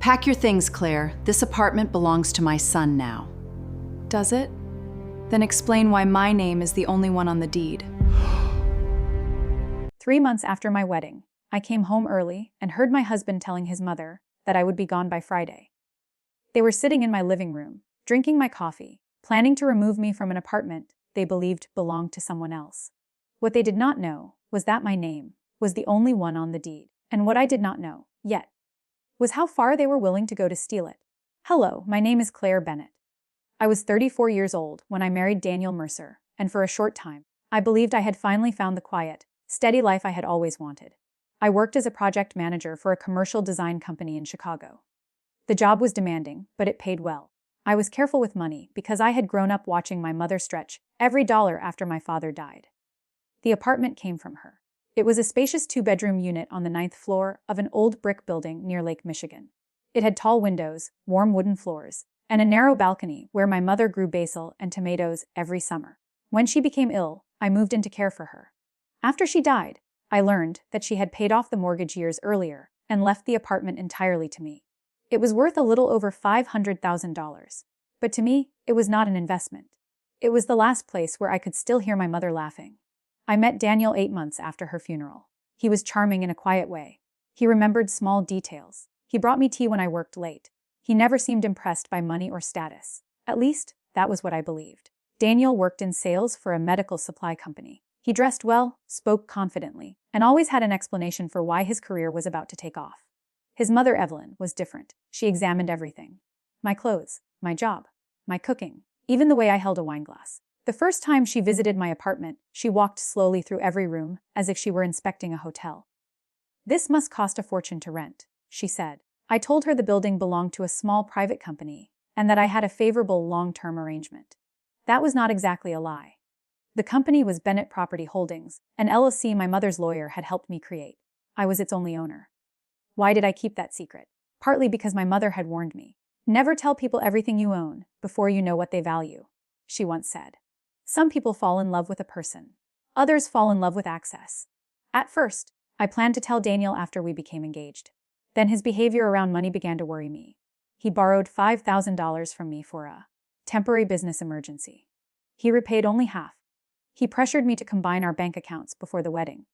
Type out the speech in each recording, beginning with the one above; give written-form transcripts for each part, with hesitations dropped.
Pack your things, Claire. This apartment belongs to my son now. Does it? Then explain why my name is the only one on the deed. 3 months after my wedding, I came home early and heard my husband telling his mother that I would be gone by Friday. They were sitting in my living room, drinking my coffee, planning to remove me from an apartment they believed belonged to someone else. What they did not know was that my name was the only one on the deed, and what I did not know, yet, was how far they were willing to go to steal it. Hello, my name is Claire Bennett. I was 34 years old when I married Daniel Mercer, and for a short time, I believed I had finally found the quiet, steady life I had always wanted. I worked as a project manager for a commercial design company in Chicago. The job was demanding, but it paid well. I was careful with money because I had grown up watching my mother stretch every dollar after my father died. The apartment came from her. It was a spacious 2-bedroom unit on the 9th floor of an old brick building near Lake Michigan. It had tall windows, warm wooden floors, and a narrow balcony where my mother grew basil and tomatoes every summer. When she became ill, I moved in to care for her. After she died, I learned that she had paid off the mortgage years earlier and left the apartment entirely to me. It was worth a little over $500,000, but to me, it was not an investment. It was the last place where I could still hear my mother laughing. I met Daniel 8 months after her funeral. He was charming in a quiet way. He remembered small details. He brought me tea when I worked late. He never seemed impressed by money or status. At least, that was what I believed. Daniel worked in sales for a medical supply company. He dressed well, spoke confidently, and always had an explanation for why his career was about to take off. His mother, Evelyn, was different. She examined everything. My clothes, my job, my cooking, even the way I held a wine glass. The first time she visited my apartment, she walked slowly through every room as if she were inspecting a hotel. "This must cost a fortune to rent," she said. I told her the building belonged to a small private company and that I had a favorable long-term arrangement. That was not exactly a lie. The company was Bennett Property Holdings, an LLC my mother's lawyer had helped me create. I was its only owner. Why did I keep that secret? Partly because my mother had warned me. "Never tell people everything you own before you know what they value," she once said. Some people fall in love with a person. Others fall in love with access. At first, I planned to tell Daniel after we became engaged. Then his behavior around money began to worry me. He borrowed $5,000 from me for a temporary business emergency. He repaid only half. He pressured me to combine our bank accounts before the wedding.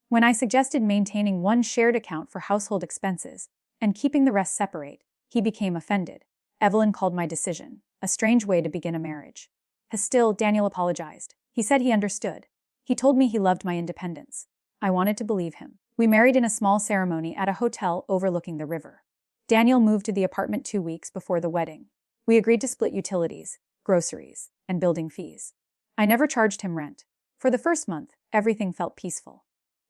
When I suggested maintaining one shared account for household expenses and keeping the rest separate, he became offended. Evelyn called my decision a strange way to begin a marriage. Still, Daniel apologized. He said he understood. He told me he loved my independence. I wanted to believe him. We married in a small ceremony at a hotel overlooking the river. Daniel moved to the apartment 2 weeks before the wedding. We agreed to split utilities, groceries, and building fees. I never charged him rent. For the first month, everything felt peaceful.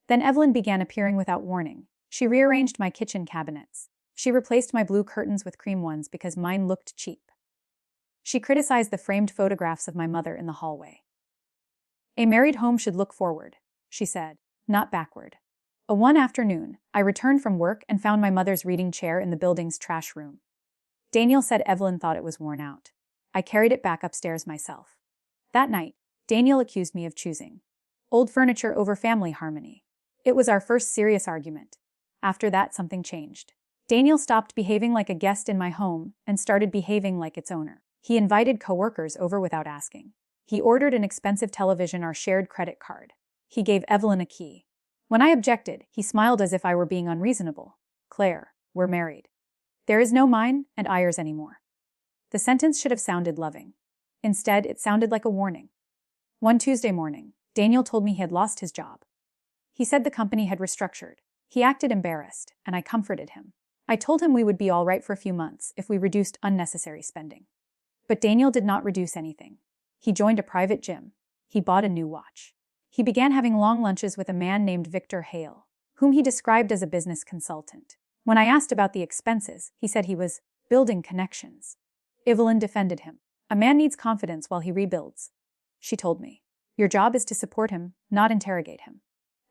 Then Evelyn began appearing without warning. She rearranged my kitchen cabinets. She replaced my blue curtains with cream ones because mine looked cheap. She criticized the framed photographs of my mother in the hallway. "A married home should look forward," she said, "not backward." One afternoon, I returned from work and found my mother's reading chair in the building's trash room. Daniel said Evelyn thought it was worn out. I carried it back upstairs myself. That night, Daniel accused me of choosing old furniture over family harmony. It was our first serious argument. After that, something changed. Daniel stopped behaving like a guest in my home and started behaving like its owner. He invited coworkers over without asking. He ordered an expensive television or shared credit card. He gave Evelyn a key. When I objected, he smiled as if I were being unreasonable. "Claire, we're married. There is no mine and ours anymore." The sentence should have sounded loving. Instead, it sounded like a warning. One Tuesday morning, Daniel told me he had lost his job. He said the company had restructured. He acted embarrassed, and I comforted him. I told him we would be all right for a few months if we reduced unnecessary spending. But Daniel did not reduce anything. He joined a private gym. He bought a new watch. He began having long lunches with a man named Victor Hale, whom he described as a business consultant. When I asked about the expenses, he said he was building connections. Evelyn defended him. "A man needs confidence while he rebuilds," she told me. "Your job is to support him, not interrogate him."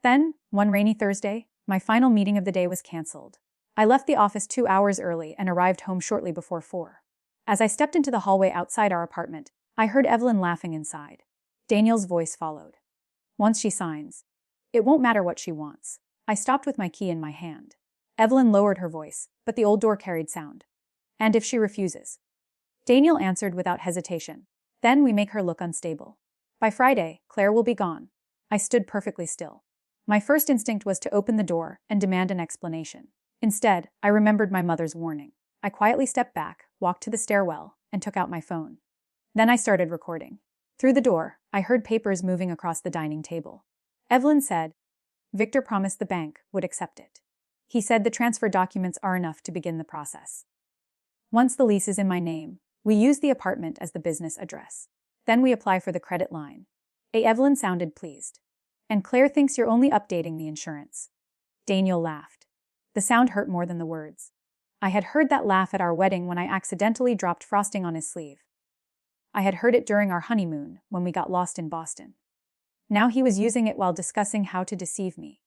Then, one rainy Thursday, my final meeting of the day was canceled. I left the office 2 hours early and arrived home shortly before 4. As I stepped into the hallway outside our apartment, I heard Evelyn laughing inside. Daniel's voice followed. "Once she signs, it won't matter what she wants." I stopped with my key in my hand. Evelyn lowered her voice, but the old door carried sound. And if she refuses? Daniel answered without hesitation. Then we make her look unstable. By Friday, Claire will be gone. I stood perfectly still. My first instinct was to open the door and demand an explanation. Instead, I remembered my mother's warning. I quietly stepped back, walked to the stairwell, and took out my phone. Then I started recording. Through the door, I heard papers moving across the dining table. Evelyn said, "Victor promised the bank would accept it. He said the transfer documents are enough to begin the process. Once the lease is in my name, we use the apartment as the business address. Then we apply for the credit line." Evelyn sounded pleased. "And Claire thinks you're only updating the insurance." Daniel laughed. The sound hurt more than the words. I had heard that laugh at our wedding when I accidentally dropped frosting on his sleeve. I had heard it during our honeymoon when we got lost in Boston. Now he was using it while discussing how to deceive me.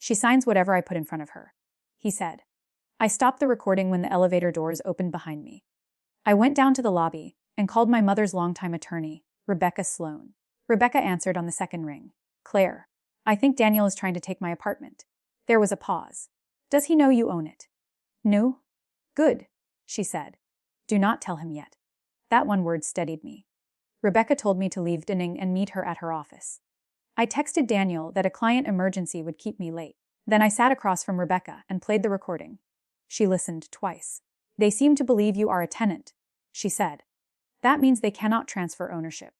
"She signs whatever I put in front of her," he said. I stopped the recording when the elevator doors opened behind me. I went down to the lobby and called my mother's longtime attorney, Rebecca Sloan. Rebecca answered on the second ring. "Claire, I think Daniel is trying to take my apartment." There was a pause. "Does he know you own it?" "No." "Good," she said. "Do not tell him yet." That one word steadied me. Rebecca told me to leave Dinning and meet her at her office. I texted Daniel that a client emergency would keep me late. Then I sat across from Rebecca and played the recording. She listened twice. "They seem to believe you are a tenant," she said. "That means they cannot transfer ownership.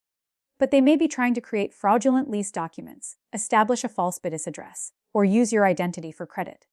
But they may be trying to create fraudulent lease documents, establish a false business address, or use your identity for credit."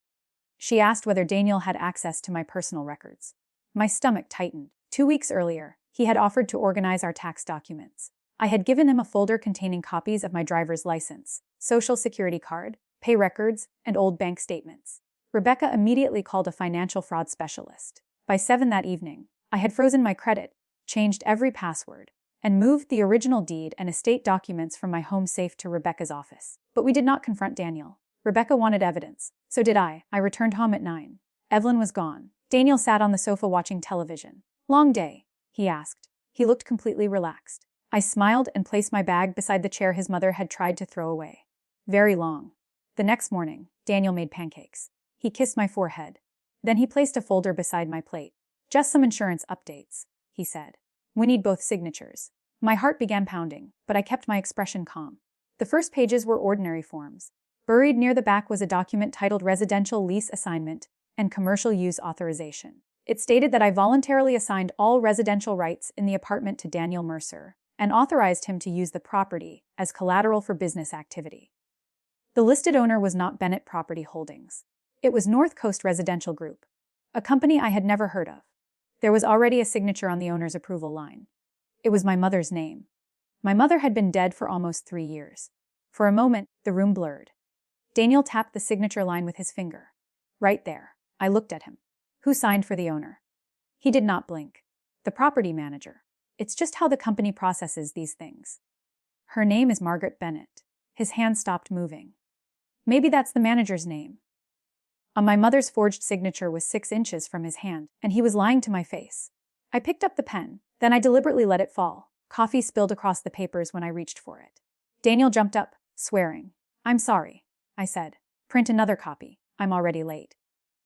She asked whether Daniel had access to my personal records. My stomach tightened. 2 weeks earlier, he had offered to organize our tax documents. I had given him a folder containing copies of my driver's license, social security card, pay records, and old bank statements. Rebecca immediately called a financial fraud specialist. By 7 that evening, I had frozen my credit, changed every password, and moved the original deed and estate documents from my home safe to Rebecca's office. But we did not confront Daniel. Rebecca wanted evidence. So did I. I returned home at 9. Evelyn was gone. Daniel sat on the sofa watching television. "Long day?" he asked. He looked completely relaxed. I smiled and placed my bag beside the chair his mother had tried to throw away. "Very long." The next morning, Daniel made pancakes. He kissed my forehead. Then he placed a folder beside my plate. "Just some insurance updates," he said. "We need both signatures." My heart began pounding, but I kept my expression calm. The first pages were ordinary forms. Buried near the back was a document titled Residential Lease Assignment and Commercial Use Authorization. It stated that I voluntarily assigned all residential rights in the apartment to Daniel Mercer and authorized him to use the property as collateral for business activity. The listed owner was not Bennett Property Holdings. It was North Coast Residential Group, a company I had never heard of. There was already a signature on the owner's approval line. It was my mother's name. My mother had been dead for almost 3 years. For a moment, the room blurred. Daniel tapped the signature line with his finger. "Right there." I looked at him. "Who signed for the owner?" He did not blink. "The property manager. It's just how the company processes these things." "Her name is Margaret Bennett." His hand stopped moving. "Maybe that's the manager's name." On my mother's forged signature was 6 inches from his hand, and he was lying to my face. I picked up the pen, then I deliberately let it fall. Coffee spilled across the papers when I reached for it. Daniel jumped up, swearing. "I'm sorry," I said. "Print another copy. I'm already late."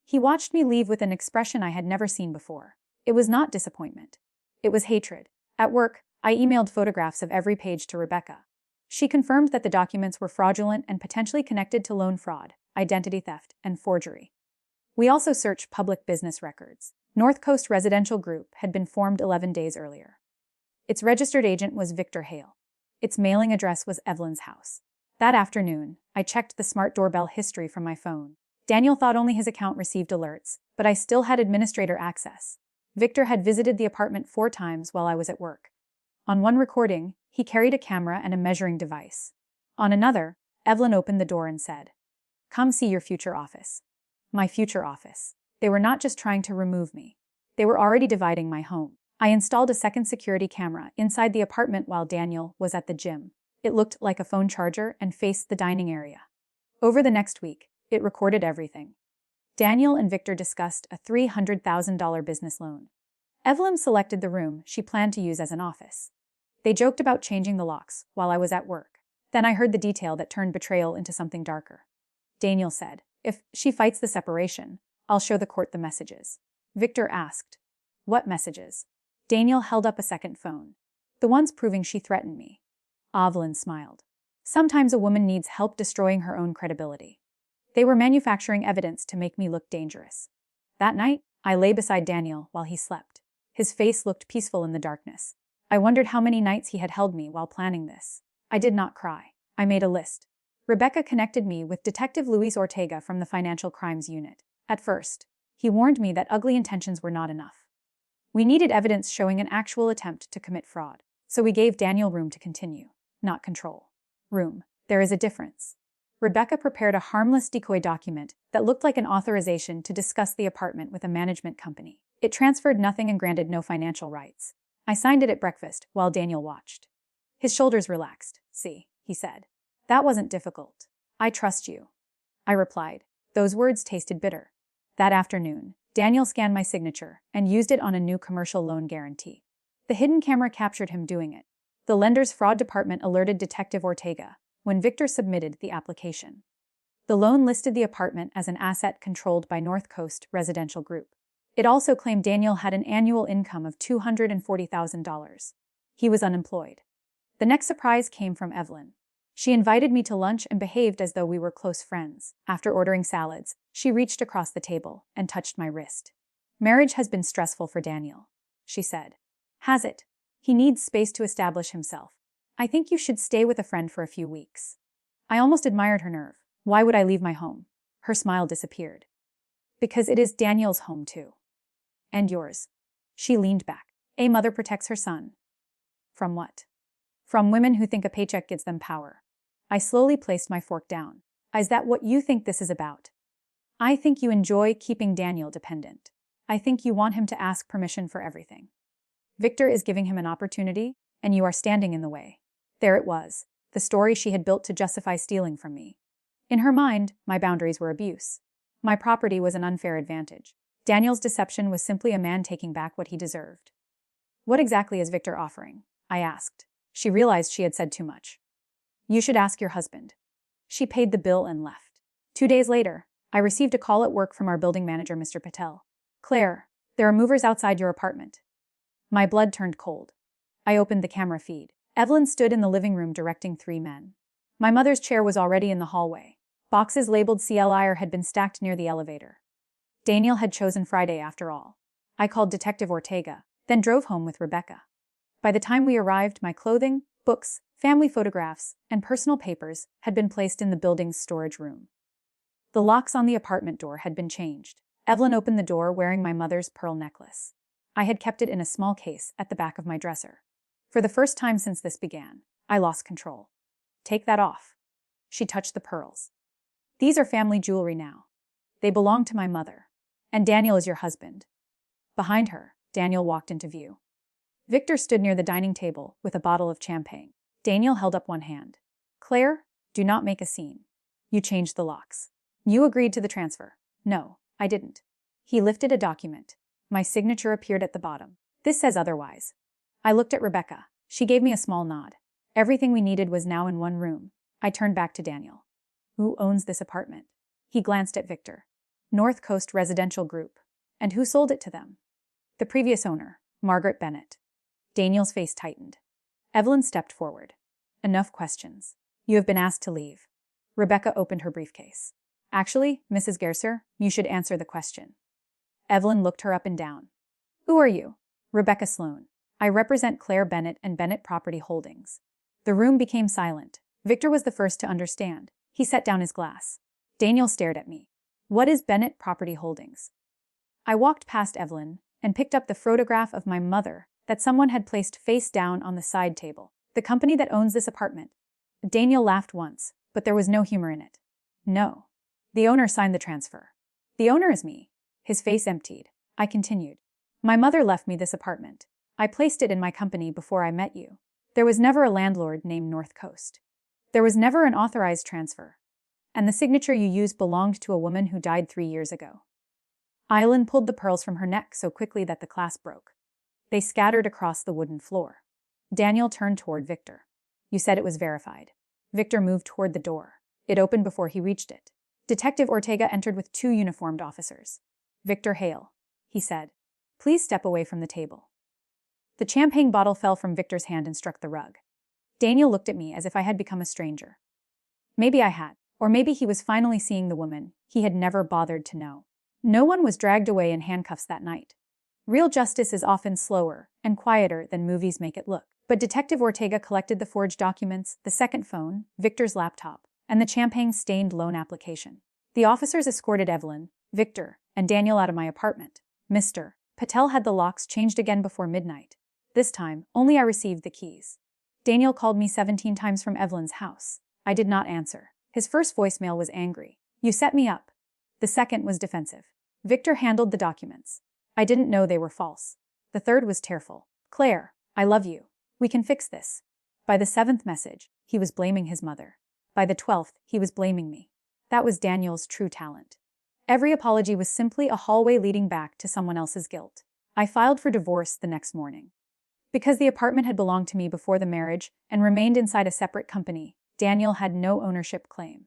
He watched me leave with an expression I had never seen before. It was not disappointment. It was hatred. At work, I emailed photographs of every page to Rebecca. She confirmed that the documents were fraudulent and potentially connected to loan fraud, identity theft, and forgery. We also searched public business records. North Coast Residential Group had been formed 11 days earlier. Its registered agent was Victor Hale. Its mailing address was Evelyn's house. That afternoon, I checked the smart doorbell history from my phone. Daniel thought only his account received alerts, but I still had administrator access. Victor had visited the apartment 4 times while I was at work. On one recording, he carried a camera and a measuring device. On another, Evelyn opened the door and said, "Come see your future office." My future office. They were not just trying to remove me. They were already dividing my home. I installed a second security camera inside the apartment while Daniel was at the gym. It looked like a phone charger and faced the dining area. Over the next week, it recorded everything. Daniel and Victor discussed a $300,000 business loan. Evelyn selected the room she planned to use as an office. They joked about changing the locks while I was at work. Then I heard the detail that turned betrayal into something darker. Daniel said, "If she fights the separation, I'll show the court the messages. Victor asked. What messages? Daniel held up a second phone. The ones proving she threatened me. Evelyn smiled. Sometimes a woman needs help destroying her own credibility. They were manufacturing evidence to make me look dangerous. That night, I lay beside Daniel while he slept. His face looked peaceful in the darkness. I wondered how many nights he had held me while planning this. I did not cry. I made a list. Rebecca connected me with Detective Luis Ortega from the Financial Crimes Unit. At first, he warned me that ugly intentions were not enough. We needed evidence showing an actual attempt to commit fraud, so we gave Daniel room to continue, not control. Room. There is a difference. Rebecca prepared a harmless decoy document that looked like an authorization to discuss the apartment with a management company. It transferred nothing and granted no financial rights. I signed it at breakfast while Daniel watched. His shoulders relaxed. See, he said. That wasn't difficult. I trust you. I replied. Those words tasted bitter. That afternoon, Daniel scanned my signature and used it on a new commercial loan guarantee. The hidden camera captured him doing it. The lender's fraud department alerted Detective Ortega when Victor submitted the application. The loan listed the apartment as an asset controlled by North Coast Residential Group. It also claimed Daniel had an annual income of $240,000. He was unemployed. The next surprise came from Evelyn. She invited me to lunch and behaved as though we were close friends. After ordering salads, she reached across the table and touched my wrist. Marriage has been stressful for Daniel, she said. Has it? He needs space to establish himself. I think you should stay with a friend for a few weeks. I almost admired her nerve. Why would I leave my home? Her smile disappeared. Because it is Daniel's home too. And yours. She leaned back. A mother protects her son. From what? From women who think a paycheck gives them power. I slowly placed my fork down. Is that what you think this is about? I think you enjoy keeping Daniel dependent. I think you want him to ask permission for everything. Victor is giving him an opportunity, and you are standing in the way. There it was, the story she had built to justify stealing from me. In her mind, my boundaries were abuse. My property was an unfair advantage. Daniel's deception was simply a man taking back what he deserved. What exactly is Victor offering? I asked. She realized she had said too much. You should ask your husband. She paid the bill and left. 2 days later, I received a call at work from our building manager, Mr. Patel. Claire, there are movers outside your apartment. My blood turned cold. I opened the camera feed. Evelyn stood in the living room directing 3 men. My mother's chair was already in the hallway. Boxes labeled CLIR had been stacked near the elevator. Daniel had chosen Friday after all. I called Detective Ortega, then drove home with Rebecca. By the time we arrived, my clothing, books, family photographs, and personal papers had been placed in the building's storage room. The locks on the apartment door had been changed. Evelyn opened the door wearing my mother's pearl necklace. I had kept it in a small case at the back of my dresser. For the first time since this began, I lost control. Take that off. She touched the pearls. These are family jewelry now. They belong to my mother. And Daniel is your husband. Behind her, Daniel walked into view. Victor stood near the dining table with a bottle of champagne. Daniel held up one hand. Claire, do not make a scene. You changed the locks. You agreed to the transfer. No, I didn't. He lifted a document. My signature appeared at the bottom. This says otherwise. I looked at Rebecca. She gave me a small nod. Everything we needed was now in one room. I turned back to Daniel. Who owns this apartment? He glanced at Victor. North Coast Residential Group. And who sold it to them? The previous owner, Margaret Bennett. Daniel's face tightened. Evelyn stepped forward. Enough questions. You have been asked to leave. Rebecca opened her briefcase. Actually, Mrs. Gerser, you should answer the question. Evelyn looked her up and down. Who are you? Rebecca Sloan. I represent Claire Bennett and Bennett Property Holdings. The room became silent. Victor was the first to understand. He set down his glass. Daniel stared at me. What is Bennett Property Holdings? I walked past Evelyn and picked up the photograph of my mother that someone had placed face down on the side table. The company that owns this apartment. Daniel laughed once, but there was no humor in it. No. The owner signed the transfer. The owner is me. His face emptied. I continued. My mother left me this apartment. I placed it in my company before I met you. There was never a landlord named North Coast. There was never an authorized transfer. And the signature you used belonged to a woman who died 3 years ago. Eileen pulled the pearls from her neck so quickly that the clasp broke. They scattered across the wooden floor. Daniel turned toward Victor. You said it was verified. Victor moved toward the door. It opened before he reached it. Detective Ortega entered with 2 uniformed officers. Victor Hale, he said. Please step away from the table. The champagne bottle fell from Victor's hand and struck the rug. Daniel looked at me as if I had become a stranger. Maybe I had, or maybe he was finally seeing the woman he had never bothered to know. No one was dragged away in handcuffs that night. Real justice is often slower and quieter than movies make it look. But Detective Ortega collected the forged documents, the second phone, Victor's laptop, and the champagne-stained loan application. The officers escorted Evelyn, Victor, and Daniel out of my apartment. Mr. Patel had the locks changed again before midnight. This time, only I received the keys. Daniel called me 17 times from Evelyn's house. I did not answer. His first voicemail was angry. You set me up. The second was defensive. Victor handled the documents. I didn't know they were false. The third was tearful. Claire, I love you. We can fix this. By the 7th message, he was blaming his mother. By the 12th, he was blaming me. That was Daniel's true talent. Every apology was simply a hallway leading back to someone else's guilt. I filed for divorce the next morning. Because the apartment had belonged to me before the marriage and remained inside a separate company, Daniel had no ownership claim.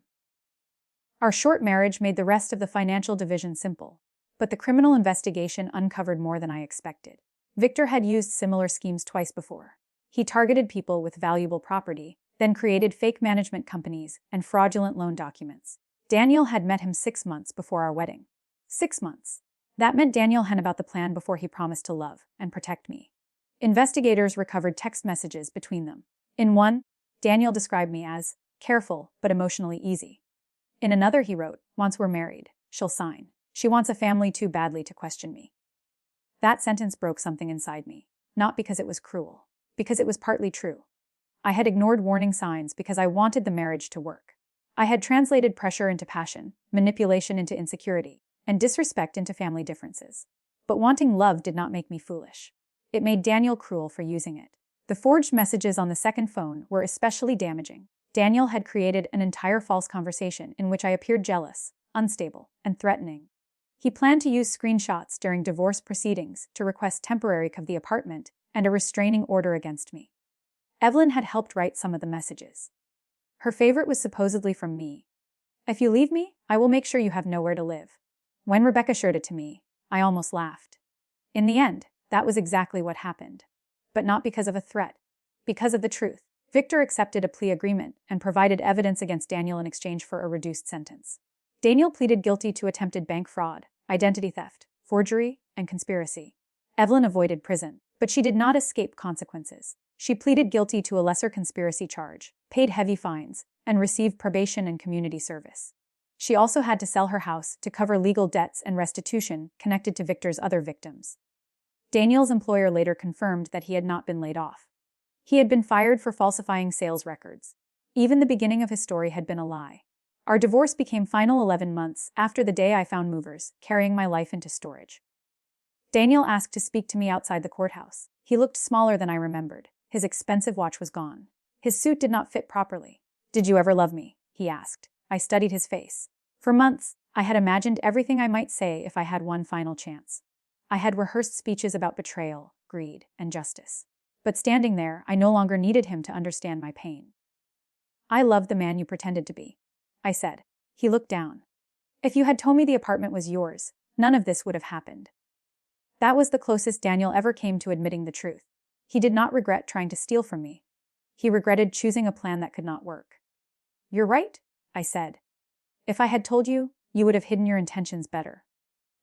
Our short marriage made the rest of the financial division simple, but the criminal investigation uncovered more than I expected. Victor had used similar schemes twice before. He targeted people with valuable property, then created fake management companies and fraudulent loan documents. Daniel had met him 6 months before our wedding. 6 months. That meant Daniel had about the plan before he promised to love and protect me. Investigators recovered text messages between them. In one, Daniel described me as careful but emotionally easy. In another he wrote, once we're married, she'll sign. She wants a family too badly to question me. That sentence broke something inside me, not because it was cruel, because it was partly true. I had ignored warning signs because I wanted the marriage to work. I had translated pressure into passion, manipulation into insecurity, and disrespect into family differences. But wanting love did not make me foolish. It made Daniel cruel for using it. The forged messages on the second phone were especially damaging. Daniel had created an entire false conversation in which I appeared jealous, unstable, and threatening. He planned to use screenshots during divorce proceedings to request temporary of the apartment and a restraining order against me. Evelyn had helped write some of the messages. Her favorite was supposedly from me. If you leave me, I will make sure you have nowhere to live. When Rebecca showed it to me, I almost laughed. In the end, that was exactly what happened. But not because of a threat. Because of the truth. Victor accepted a plea agreement and provided evidence against Daniel in exchange for a reduced sentence. Daniel pleaded guilty to attempted bank fraud, identity theft, forgery, and conspiracy. Evelyn avoided prison, but she did not escape consequences. She pleaded guilty to a lesser conspiracy charge, paid heavy fines, and received probation and community service. She also had to sell her house to cover legal debts and restitution connected to Victor's other victims. Daniel's employer later confirmed that he had not been laid off. He had been fired for falsifying sales records. Even the beginning of his story had been a lie. Our divorce became final 11 months after the day I found movers carrying my life into storage. Daniel asked to speak to me outside the courthouse. He looked smaller than I remembered. His expensive watch was gone. His suit did not fit properly. "Did you ever love me?" he asked. I studied his face. For months, I had imagined everything I might say if I had one final chance. I had rehearsed speeches about betrayal, greed, and justice. But standing there, I no longer needed him to understand my pain. "I loved the man you pretended to be," I said. He looked down. "If you had told me the apartment was yours, none of this would have happened." That was the closest Daniel ever came to admitting the truth. He did not regret trying to steal from me. He regretted choosing a plan that could not work. "You're right," I said. "If I had told you, you would have hidden your intentions better."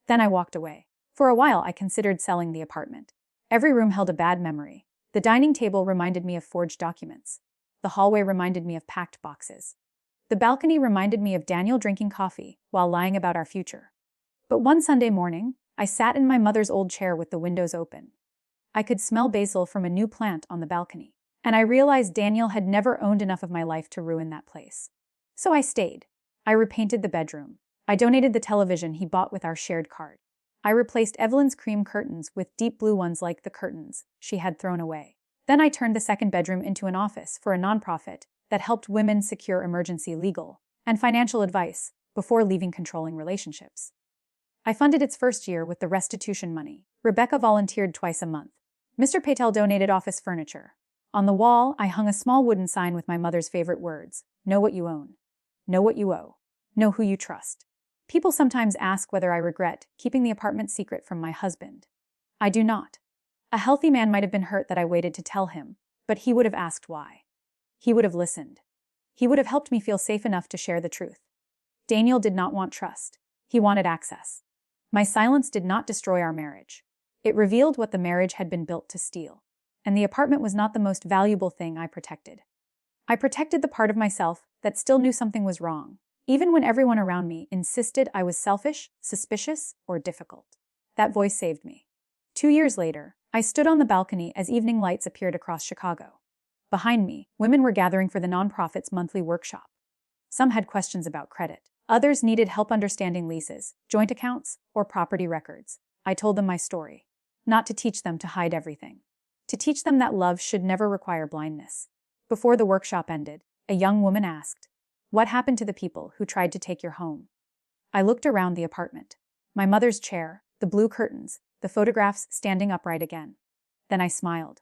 Then I walked away. For a while, I considered selling the apartment. Every room held a bad memory. The dining table reminded me of forged documents. The hallway reminded me of packed boxes. The balcony reminded me of Daniel drinking coffee while lying about our future. But one Sunday morning, I sat in my mother's old chair with the windows open. I could smell basil from a new plant on the balcony, and I realized Daniel had never owned enough of my life to ruin that place. So I stayed. I repainted the bedroom. I donated the television he bought with our shared card. I replaced Evelyn's cream curtains with deep blue ones like the curtains she had thrown away. Then I turned the second bedroom into an office for a nonprofit that helped women secure emergency legal and financial advice before leaving controlling relationships. I funded its first year with the restitution money. Rebecca volunteered twice a month. Mr. Patel donated office furniture. On the wall, I hung a small wooden sign with my mother's favorite words: "Know what you own. Know what you owe. Know who you trust." People sometimes ask whether I regret keeping the apartment secret from my husband. I do not. A healthy man might have been hurt that I waited to tell him, but he would have asked why. He would have listened. He would have helped me feel safe enough to share the truth. Daniel did not want trust. He wanted access. My silence did not destroy our marriage. It revealed what the marriage had been built to steal. And the apartment was not the most valuable thing I protected. I protected the part of myself that still knew something was wrong, even when everyone around me insisted I was selfish, suspicious, or difficult. That voice saved me. 2 years later, I stood on the balcony as evening lights appeared across Chicago. Behind me, women were gathering for the nonprofit's monthly workshop. Some had questions about credit. Others needed help understanding leases, joint accounts, or property records. I told them my story. Not to teach them to hide everything. To teach them that love should never require blindness. Before the workshop ended, a young woman asked, "What happened to the people who tried to take your home?" I looked around the apartment. My mother's chair, the blue curtains, the photographs standing upright again. Then I smiled.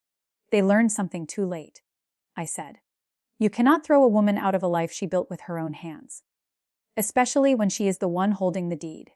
"They learned something too late," I said. "You cannot throw a woman out of a life she built with her own hands. Especially when she is the one holding the deed."